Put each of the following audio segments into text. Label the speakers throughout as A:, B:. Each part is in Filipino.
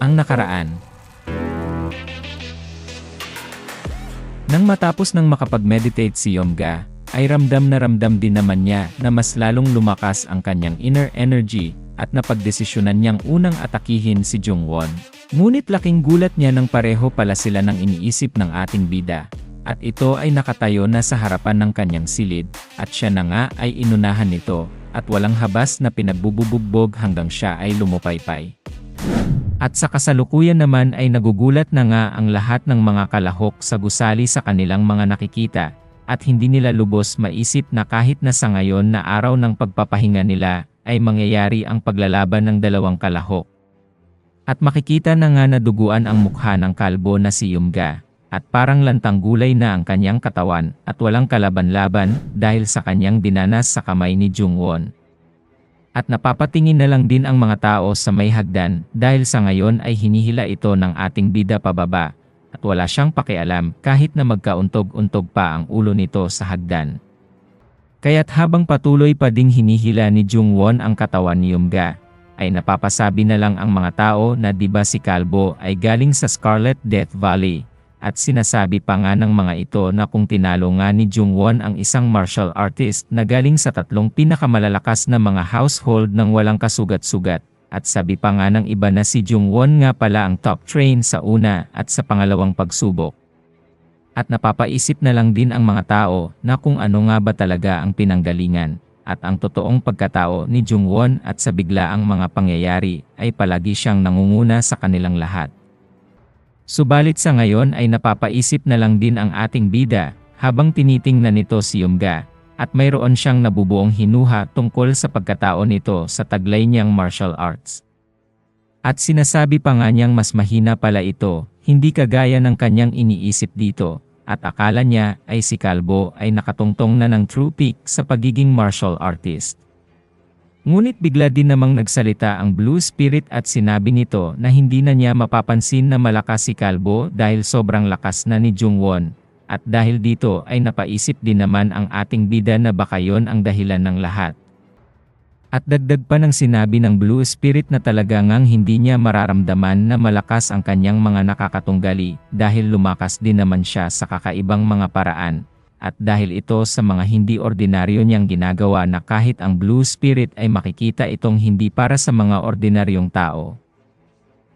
A: Ang nakaraan. Nang matapos ng makapag-meditate si Yomga, ay ramdam din naman niya na mas lalong lumakas ang kanyang inner energy at napagdesisyonan niyang unang atakihin si Jungwon. Ngunit laking gulat niya nang pareho pala sila ng iniisip ng ating bida, at ito ay nakatayo na sa harapan ng kanyang silid, at siya na nga ay inunahan nito, at walang habas na pinagbububugbog hanggang siya ay lumupaypay. At sa kasalukuyan naman ay nagugulat na nga ang lahat ng mga kalahok sa gusali sa kanilang mga nakikita, at hindi nila lubos maisip na kahit na sa ngayon na araw ng pagpapahinga nila, ay mangyayari ang paglalaban ng dalawang kalahok. At makikita na nga na duguan ang mukha ng kalbo na si Yumga, at parang lantang gulay na ang kanyang katawan, at walang kalaban-laban dahil sa kanyang dinanas sa kamay ni Jungwon. At napapatingin na lang din ang mga tao sa may hagdan dahil sa ngayon ay hinihila ito ng ating bida pababa, at wala siyang pakialam kahit na magkauntog-untog pa ang ulo nito sa hagdan. Kaya't habang patuloy pa ding hinihila ni Jungwon ang katawan ni Yumga, ay napapasabi na lang ang mga tao na diba si Kalbo ay galing sa Scarlet Death Valley, at sinasabi pa nga ng mga ito na kung tinalo nga ni Jungwon ang isang martial artist na galing sa tatlong pinakamalalakas na mga household ng walang kasugat-sugat, at sabi pa nga ng iba na si Jungwon nga pala ang top train sa una at sa pangalawang pagsubok. At napapaisip na lang din ang mga tao na kung ano nga ba talaga ang pinanggalingan at ang totoong pagkatao ni Jungwon, at sa biglaang mga pangyayari ay palagi siyang nangunguna sa kanilang lahat. Subalit sa ngayon ay napapaisip na lang din ang ating bida habang tinitingnan nito si Yumga, at mayroon siyang nabubuong hinuha tungkol sa pagkatao nito sa taglay niyang martial arts. At sinasabi pa nga niyang mas mahina pala ito, hindi kagaya ng kanyang iniisip dito, at akala niya ay si Kalbo ay nakatungtong na ng true peak sa pagiging martial artist. Ngunit bigla din namang nagsalita ang Blue Spirit at sinabi nito na hindi na niya mapapansin na malakas si Kalbo dahil sobrang lakas na ni Jungwon, at dahil dito ay napaisip din naman ang ating bida na baka yon ang dahilan ng lahat. At dagdag pa ng sinabi ng Blue Spirit na talaga ngang hindi niya mararamdaman na malakas ang kanyang mga nakakatunggali dahil lumakas din naman siya sa kakaibang mga paraan, at dahil ito sa mga hindi ordinaryo niyang ginagawa na kahit ang Blue Spirit ay makikita itong hindi para sa mga ordinaryong tao.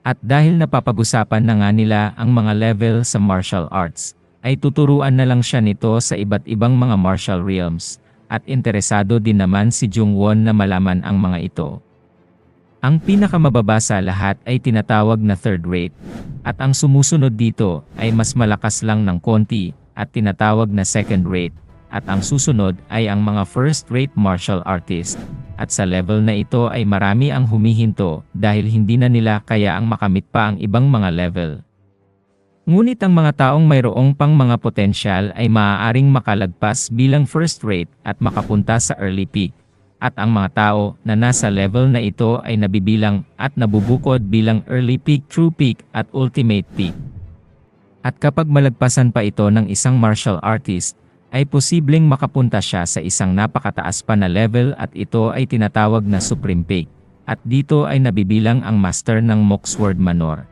A: At dahil napapag-usapan na nga nila ang mga level sa martial arts, ay tuturuan na lang siya nito sa iba't ibang mga martial realms, at interesado din naman si Jungwon na malaman ang mga ito. Ang pinakamababa sa lahat ay tinatawag na third rate, at ang sumusunod dito ay mas malakas lang ng konti, at tinatawag na second rate, at ang susunod ay ang mga first rate martial artist, at sa level na ito ay marami ang humihinto dahil hindi na nila kaya ang makamit pa ang ibang mga level. Ngunit ang mga taong mayroong pang mga potensyal ay maaaring makalagpas bilang first rate at makapunta sa early peak, at ang mga tao na nasa level na ito ay nabibilang at nabubukod bilang early peak, true peak at ultimate peak. At kapag malagpasan pa ito ng isang martial artist, ay posibleng makapunta siya sa isang napakataas pa na level, at ito ay tinatawag na supreme peak, at dito ay nabibilang ang master ng Moxword Manor.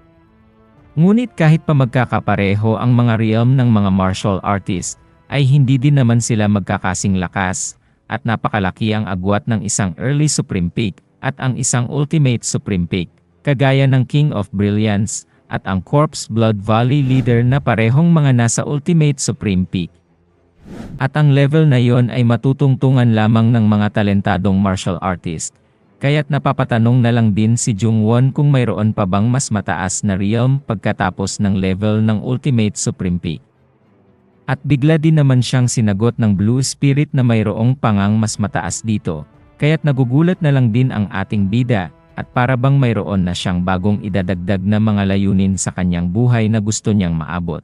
A: Ngunit kahit pa magkakapareho ang mga realm ng mga martial artist, ay hindi din naman sila magkakasing lakas, at napakalaki ang agwat ng isang early supreme peak at ang isang ultimate supreme peak, kagaya ng King of Brilliance at ang Corpse Blood Valley leader na parehong mga nasa ultimate supreme peak. At ang level na yon ay matutungtungan lamang ng mga talentadong martial artist. Kaya't napapatanong na lang din si Jungwon kung mayroon pa bang mas mataas na realm pagkatapos ng level ng Ultimate Supreme Peak. At bigla din naman siyang sinagot ng Blue Spirit na mayroong pangang mas mataas dito, kaya't nagugulat na lang din ang ating bida, at para bang mayroon na siyang bagong idadagdag na mga layunin sa kanyang buhay na gusto niyang maabot.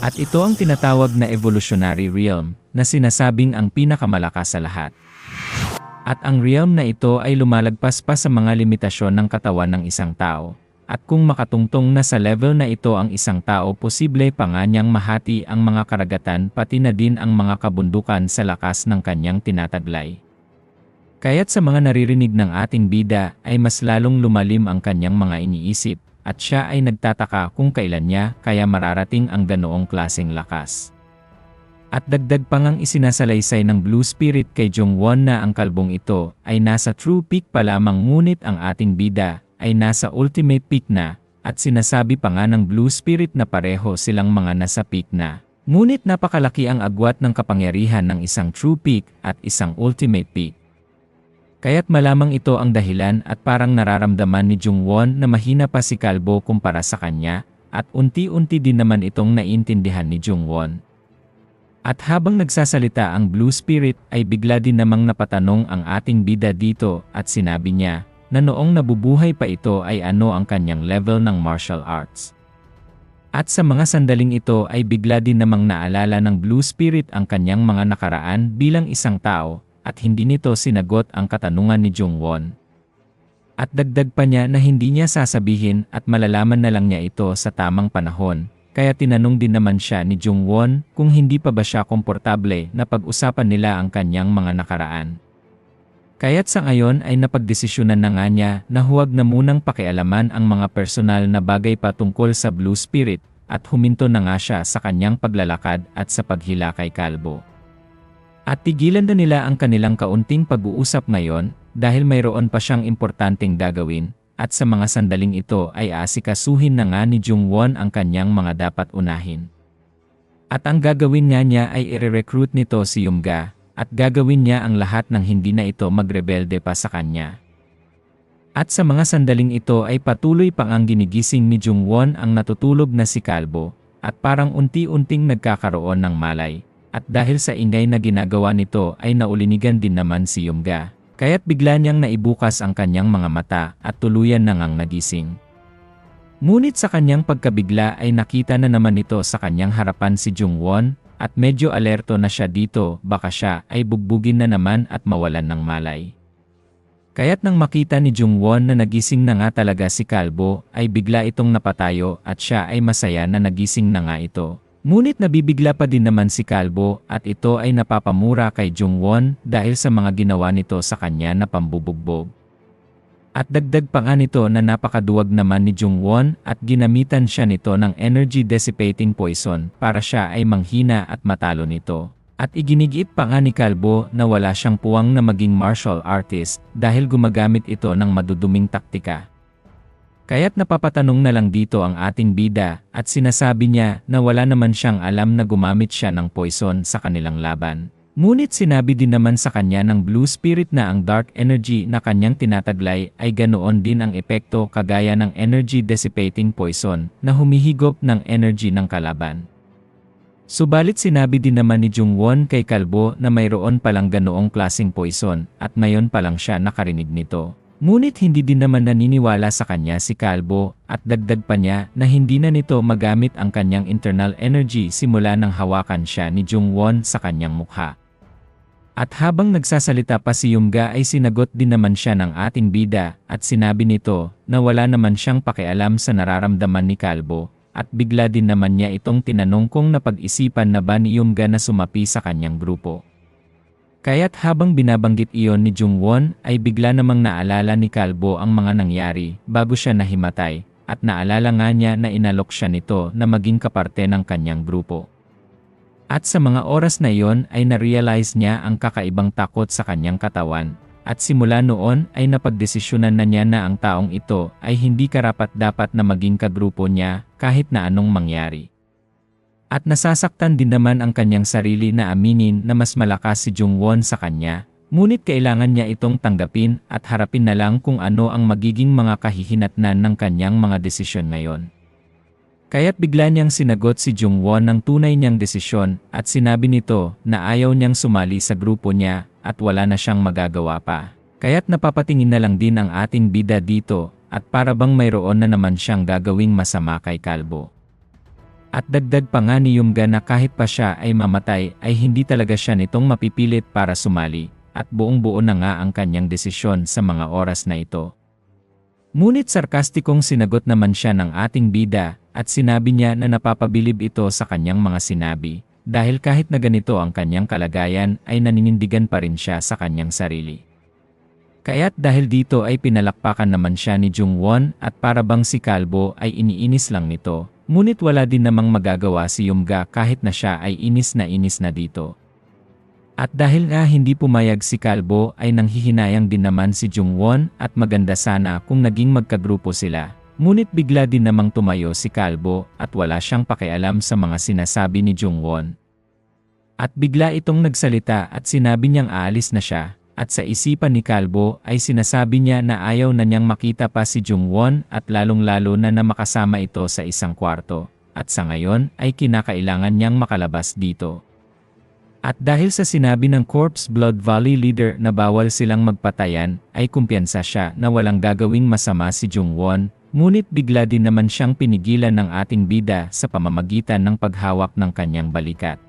A: At ito ang tinatawag na evolutionary realm, na sinasabing ang pinakamalakas sa lahat. At ang realm na ito ay lumalagpas pa sa mga limitasyon ng katawan ng isang tao. At kung makatungtong na sa level na ito ang isang tao, posible pa nga niyang mahati ang mga karagatan pati na din ang mga kabundukan sa lakas ng kanyang tinataglay. Kaya't sa mga naririnig ng ating bida ay mas lalong lumalim ang kanyang mga iniisip, at siya ay nagtataka kung kailan niya kaya mararating ang ganoong klaseng lakas. At dagdag pa ngang isinasalaysay ng Blue Spirit kay Jungwon na ang kalbong ito ay nasa true peak pa lamang ngunit ang ating bida ay nasa ultimate peak na, at sinasabi pa nga ng Blue Spirit na pareho silang mga nasa peak na. Ngunit napakalaki ang agwat ng kapangyarihan ng isang true peak at isang ultimate peak. Kaya't malamang ito ang dahilan at parang nararamdaman ni Jungwon na mahina pa si Kalbo kumpara sa kanya, at unti-unti din naman itong naiintindihan ni Jungwon. At habang nagsasalita ang Blue Spirit ay bigla din namang napatanong ang ating bida dito at sinabi niya na noong nabubuhay pa ito ay ano ang kanyang level ng martial arts. At sa mga sandaling ito ay bigla din namang naalala ng Blue Spirit ang kanyang mga nakaraan bilang isang tao, at hindi nito sinagot ang katanungan ni Jungwon. At dagdag pa niya na hindi niya sasabihin at malalaman na lang niya ito sa tamang panahon, kaya tinanong din naman siya ni Jungwon kung hindi pa ba siya komportable na pag-usapan nila ang kanyang mga nakaraan. Kaya't sa ngayon ay napagdesisyonan na nga niya na huwag na munang pakialaman ang mga personal na bagay patungkol sa Blue Spirit, at huminto na nga siya sa kanyang paglalakad at sa paghila kay Kalbo. At tigilan na nila ang kanilang kaunting pag-uusap ngayon dahil mayroon pa siyang importanteng gagawin, at sa mga sandaling ito ay aasikasuhin na nga ni Jungwon ang kanyang mga dapat unahin. At ang gagawin niya ay i-recruit nito si Yumga, at gagawin niya ang lahat ng hindi na ito magrebelde pa sa kanya. At sa mga sandaling ito ay patuloy pang ang ginigising ni Jungwon ang natutulog na si Kalbo, at parang unti-unting nagkakaroon ng malay. At dahil sa ingay na ginagawa nito ay naulinigan din naman si Yumga, kaya't bigla niyang naibukas ang kanyang mga mata at tuluyan na ngang nagising. Ngunit sa kanyang pagkabigla ay nakita na naman nito sa kanyang harapan si Jungwon, at medyo alerto na siya dito baka siya ay bugbugin na naman at mawalan ng malay. Kaya't nang makita ni Jungwon na nagising na nga talaga si Kalbo ay bigla itong napatayo at siya ay masaya na nagising na nga ito. Ngunit nabibigla pa din naman si Kalbo at ito ay napapamura kay Jungwon dahil sa mga ginawa nito sa kanya na pambubugbog. At dagdag pa nga nito na napakaduwag naman ni Jungwon at ginamitan siya nito ng energy dissipating poison para siya ay manghina at matalo nito. At iginigiit pa nga ni Kalbo na wala siyang puwang na maging martial artist dahil gumagamit ito ng maduduming taktika. Kaya't napapatanong na lang dito ang ating bida at sinasabi niya na wala naman siyang alam na gumamit siya ng poison sa kanilang laban. Ngunit sinabi din naman sa kanya ng Blue Spirit na ang dark energy na kanyang tinataglay ay ganoon din ang epekto kagaya ng energy dissipating poison na humihigop ng energy ng kalaban. Subalit sinabi din naman ni Jungwon kay Kalbo na mayroon palang ganoong klaseng poison at ngayon palang siya nakarinig nito. Ngunit hindi din naman naniniwala sa kanya si Kalbo at dagdag pa niya na hindi na nito magamit ang kanyang internal energy simula nang hawakan siya ni Jungwon sa kanyang mukha. At habang nagsasalita pa si Yumga ay sinagot din naman siya ng ating bida at sinabi nito na wala naman siyang pakialam sa nararamdaman ni Kalbo at bigla din naman niya itong tinanong kung napag-isipan na ba ni Yumga na sumapi sa kanyang grupo. Kaya't habang binabanggit iyon ni Jungwon ay bigla namang naalala ni Kalbo ang mga nangyari bago siya nahimatay at naalala nga niya na inalok siya nito na maging kaparte ng kanyang grupo. At sa mga oras na iyon ay na-realize niya ang kakaibang takot sa kanyang katawan at simula noon ay napagdesisyonan na niya na ang taong ito ay hindi karapat-dapat na maging kagrupo niya kahit na anong mangyari. At nasasaktan din naman ang kanyang sarili na aminin na mas malakas si Jungwon sa kanya, ngunit kailangan niya itong tanggapin at harapin na lang kung ano ang magiging mga kahihinatnan ng kanyang mga desisyon ngayon. Kaya't bigla niyang sinagot si Jungwon ng tunay niyang desisyon at sinabi nito na ayaw niyang sumali sa grupo niya at wala na siyang magagawa pa. Kaya't napapatingin na lang din ang ating bida dito at para bang mayroon na naman siyang gagawing masama kay Kalbo. At dagdag pa nga ni Yumga na kahit pa siya ay mamatay ay hindi talaga siya nitong mapipilit para sumali at buong-buo na nga ang kanyang desisyon sa mga oras na ito. Ngunit sarkastikong sinagot naman siya ng ating bida at sinabi niya na napapabilib ito sa kanyang mga sinabi dahil kahit na ganito ang kanyang kalagayan ay naninindigan pa rin siya sa kanyang sarili. Kaya't dahil dito ay pinalakpakan naman siya ni Jungwon at para bang si Kalbo ay iniinis lang nito. Ngunit wala din namang magagawa si Yumga kahit na siya ay inis na dito. At dahil nga hindi pumayag si Kalbo ay nanghihinayang din naman si Jungwon at maganda sana kung naging magkagrupo sila. Ngunit bigla din namang tumayo si Kalbo at wala siyang pakialam sa mga sinasabi ni Jungwon. At bigla itong nagsalita at sinabi niyang aalis na siya. At sa isipan ni Kalbo ay sinasabi niya na ayaw na niyang makita pa si Jungwon at lalong-lalo na makasama ito sa isang kwarto. At sa ngayon ay kinakailangan niyang makalabas dito. At dahil sa sinabi ng Corpse Blood Valley leader na bawal silang magpatayan, ay kumpiyansa siya na walang gagawing masama si Jungwon, ngunit bigla din naman siyang pinigilan ng ating bida sa pamamagitan ng paghawak ng kanyang balikat.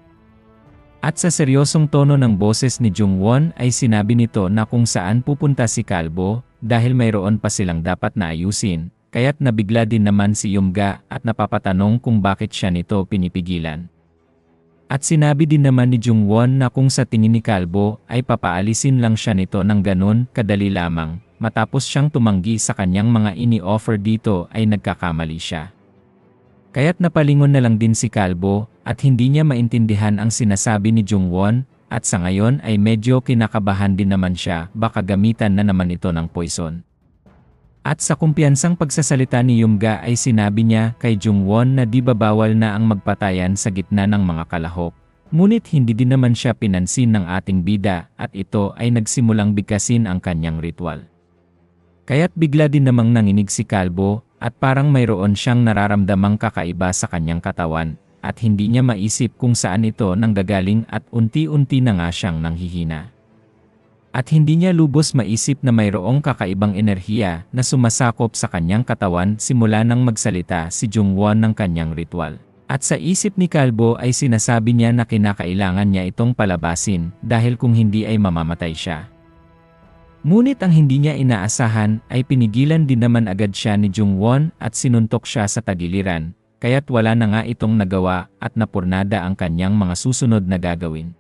A: At sa seryosong tono ng boses ni Jungwon ay sinabi nito na kung saan pupunta si Kalbo dahil mayroon pa silang dapat na ayusin, kaya't nabigla din naman si Yumga at napapatanong kung bakit siya nito pinipigilan. At sinabi din naman ni Jungwon na kung sa tingin ni Kalbo ay papaalisin lang siya nito ng ganun kadali lamang, matapos siyang tumanggi sa kanyang mga ini-offer dito ay nagkakamali siya. Kaya't napalingon na lang din si Kalbo at hindi niya maintindihan ang sinasabi ni Jungwon at sa ngayon ay medyo kinakabahan din naman siya baka gamitan na naman ito ng poison. At sa kumpiyansang pagsasalita ni Yumga ay sinabi niya kay Jungwon na di ba bawal na ang magpatayan sa gitna ng mga kalahok. Ngunit hindi din naman siya pinansin ng ating bida at ito ay nagsimulang bigkasin ang kanyang ritual. Kaya't bigla din namang nanginig si Kalbo at parang mayroon siyang nararamdamang kakaiba sa kanyang katawan at hindi niya maisip kung saan ito nanggagaling at unti-unti na nga siyang nanghihina. At hindi niya lubos maisip na mayroong kakaibang enerhiya na sumasakop sa kanyang katawan simula nang magsalita si Jungwon ng kanyang ritual. At sa isip ni Kalbo ay sinasabi niya na kinakailangan niya itong palabasin dahil kung hindi ay mamamatay siya. Ngunit ang hindi niya inaasahan ay pinigilan din naman agad siya ni Jungwon at sinuntok siya sa tagiliran, kaya't wala na nga itong nagawa at napurnada ang kanyang mga susunod na gagawin.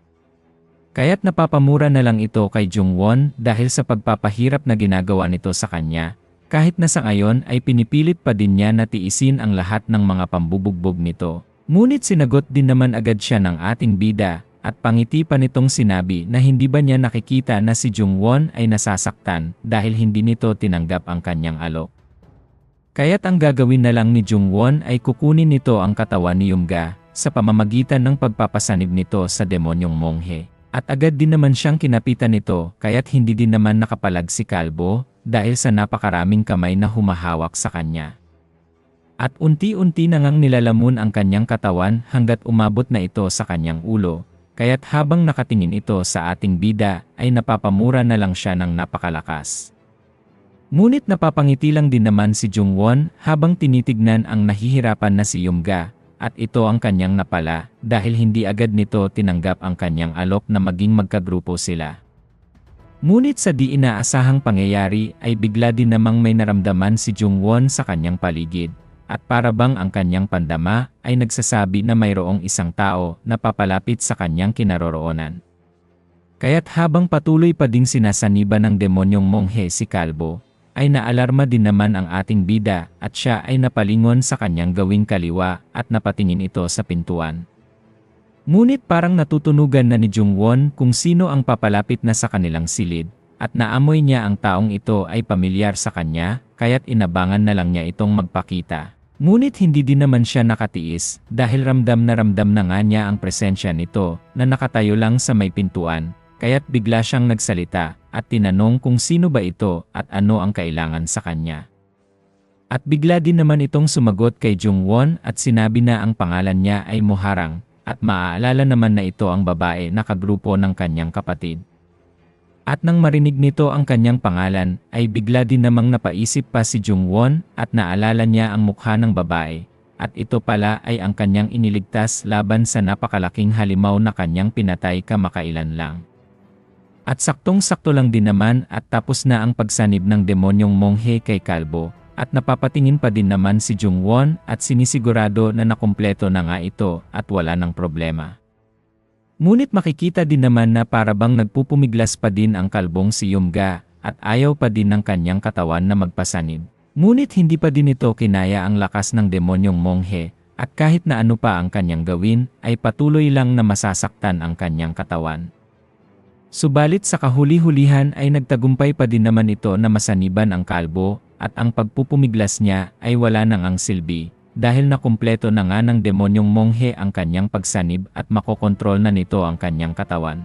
A: Kaya't napapamura na lang ito kay Jungwon dahil sa pagpapahirap na ginagawa nito sa kanya, kahit na sa ngayon ay pinipilit pa din niya na tiisin ang lahat ng mga pambubugbog nito. Ngunit sinagot din naman agad siya ng ating bida, at pangiti pa nitong sinabi na hindi ba niya nakikita na si Jungwon ay nasasaktan dahil hindi nito tinanggap ang kanyang alok. Kaya't ang gagawin na lang ni Jungwon ay kukunin nito ang katawan ni Yumga sa pamamagitan ng pagpapasanib nito sa demonyong monghe. At agad din naman siyang kinapitan nito kaya't hindi din naman nakapalag si Kalbo dahil sa napakaraming kamay na humahawak sa kanya. At unti-unti na ngang nilalamun ang kanyang katawan hanggat umabot na ito sa kanyang ulo. Kaya't habang nakatingin ito sa ating bida ay napapamura na lang siya ng napakalakas. Ngunit napapangiti lang din naman si Jungwon habang tinitignan ang nahihirapan na si Yumga at ito ang kanyang napala dahil hindi agad nito tinanggap ang kanyang alok na maging magkagrupo sila. Ngunit sa di inaasahang pangyayari ay bigla din namang may naramdaman si Jungwon sa kanyang paligid. At para bang ang kanyang pandama ay nagsasabi na mayroong isang tao na papalapit sa kanyang kinaroroonan. Kaya't habang patuloy pa ding sinasaniba ng demonyong monghe si Kalbo, ay naalarma din naman ang ating bida at siya ay napalingon sa kanyang gawing kaliwa at napatingin ito sa pintuan. Ngunit parang natutunugan na ni Jungwon kung sino ang papalapit na sa kanilang silid. At naamoy niya ang taong ito ay pamilyar sa kanya, kaya't inabangan na lang niya itong magpakita. Ngunit hindi din naman siya nakatiis dahil ramdam na nga niya ang presensya nito na nakatayo lang sa may pintuan, kaya't bigla siyang nagsalita at tinanong kung sino ba ito at ano ang kailangan sa kanya. At bigla din naman itong sumagot kay Jungwon at sinabi na ang pangalan niya ay Moharang at maaalala naman na ito ang babae na kagrupo ng kanyang kapatid. At nang marinig nito ang kanyang pangalan, ay bigla din namang napaisip pa si Jungwon at naalala niya ang mukha ng babae. At ito pala ay ang kanyang iniligtas laban sa napakalaking halimaw na kanyang pinatay kamakailan lang. At saktong-sakto lang din naman at tapos na ang pagsanib ng demonyong monghe kay Kalbo. At napapatingin pa din naman si Jungwon at sinisigurado na nakumpleto na nga ito at wala ng problema. Ngunit makikita din naman na para bang nagpupumiglas pa din ang kalbong si Yumga at ayaw pa din ng kanyang katawan na magpasanib. Ngunit hindi pa din ito kinaya ang lakas ng demonyong monghe, at kahit na ano pa ang kanyang gawin, ay patuloy lang na masasaktan ang kanyang katawan. Subalit sa kahuli-hulihan ay nagtagumpay pa din naman ito na masaniban ang kalbo, at ang pagpupumiglas niya ay wala nang ang silbi, dahil nakumpleto na nga ng demonyong monghe ang kanyang pagsanib at makokontrol na nito ang kanyang katawan.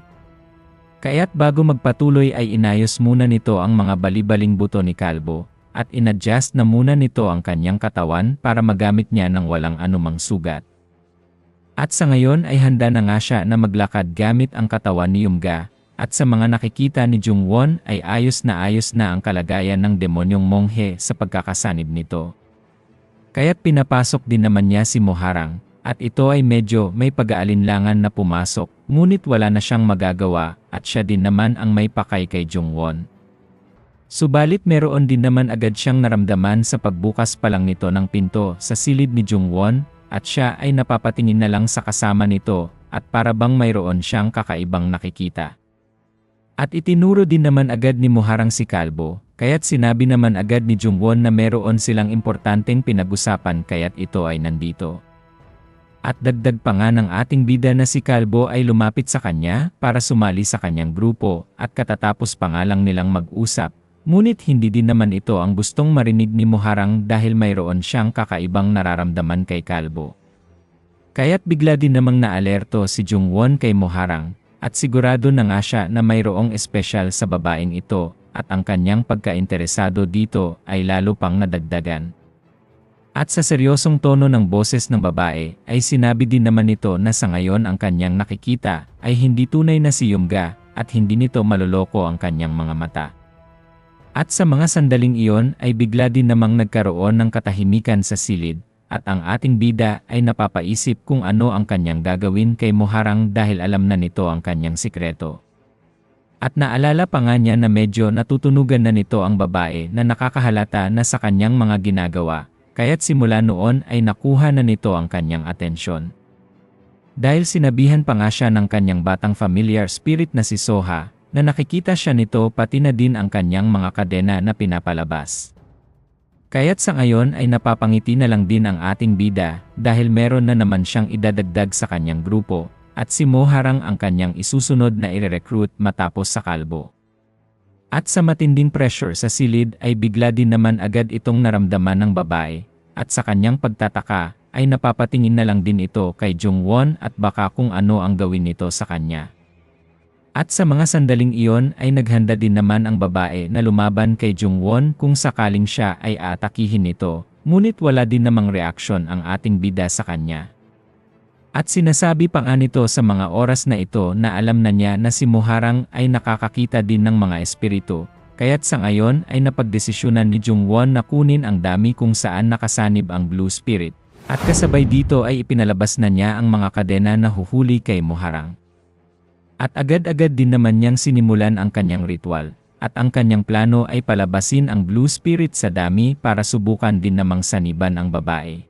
A: Kaya't bago magpatuloy ay inayos muna nito ang mga balibaling buto ni Kalbo, at inadjust na muna nito ang kanyang katawan para magamit niya ng walang anumang sugat. At sa ngayon ay handa na nga siya na maglakad gamit ang katawan ni Yumga, at sa mga nakikita ni Jungwon ay ayos na ang kalagayan ng demonyong monghe sa pagkakasanib nito. Kaya't pinapasok din naman niya si Moharang, at ito ay medyo may pag-aalinlangan na pumasok, ngunit wala na siyang magagawa, at siya din naman ang may pakay kay Jungwon. Subalit meron din naman agad siyang naramdaman sa pagbukas pa lang nito ng pinto sa silid ni Jungwon, at siya ay napapatingin na lang sa kasama nito, at para bang mayroon siyang kakaibang nakikita. At itinuro din naman agad ni Moharang si Kalbo, kaya't sinabi naman agad ni Jungwon na meron silang importanteng pinag-usapan kaya't ito ay nandito. At dagdag pa nga ng ating bida na si Kalbo ay lumapit sa kanya para sumali sa kanyang grupo at katatapos pa nga lang nilang mag-usap, ngunit hindi din naman ito ang gustong marinig ni Moharang dahil mayroon siyang kakaibang nararamdaman kay Kalbo. Kaya't bigla din namang naalerto si Jungwon kay Moharang, at sigurado na nga siya na mayroong espesyal sa babaeng ito, at ang kanyang pagkainteresado dito ay lalo pang nadagdagan. At sa seryosong tono ng boses ng babae, ay sinabi din naman nito na sa ngayon ang kanyang nakikita ay hindi tunay na si Yumga, at hindi nito maloloko ang kanyang mga mata. At sa mga sandaling iyon ay bigla din namang nagkaroon ng katahimikan sa silid, at ang ating bida ay napapaisip kung ano ang kanyang gagawin kay Moharang dahil alam na nito ang kanyang sikreto. At naalala pa nga niya na medyo natutunugan na nito ang babae na nakakahalata na sa kanyang mga ginagawa, kaya't simula noon ay nakuha na nito ang kanyang atensyon. Dahil sinabihan pa nga siya ng kanyang batang familiar spirit na si Soha, na nakikita siya nito pati na din ang kanyang mga kadena na pinapalabas. Kaya't sa ngayon ay napapangiti na lang din ang ating bida dahil meron na naman siyang idadagdag sa kanyang grupo, at si Moharang ang kanyang isusunod na i-recruit matapos sa Kalbo. At sa matinding pressure sa silid ay bigla din naman agad itong naramdaman ng babae, at sa kanyang pagtataka ay napapatingin na lang din ito kay Jungwon at baka kung ano ang gawin nito sa kanya. At sa mga sandaling iyon ay naghanda din naman ang babae na lumaban kay Jungwon kung sakaling siya ay atakihin nito, ngunit wala din namang reaksyon ang ating bida sa kanya. At sinasabi pa nga nito sa mga oras na ito na alam na niya na si Moharang ay nakakakita din ng mga espiritu, kaya't sa ngayon ay napagdesisyonan ni Jungwon na kunin ang dami kung saan nakasanib ang Blue Spirit, at kasabay dito ay ipinalabas na niya ang mga kadena na huhuli kay Moharang. At agad-agad din naman niyang sinimulan ang kanyang ritual, at ang kanyang plano ay palabasin ang Blue Spirit sa dami para subukan din namang saniban ang babae.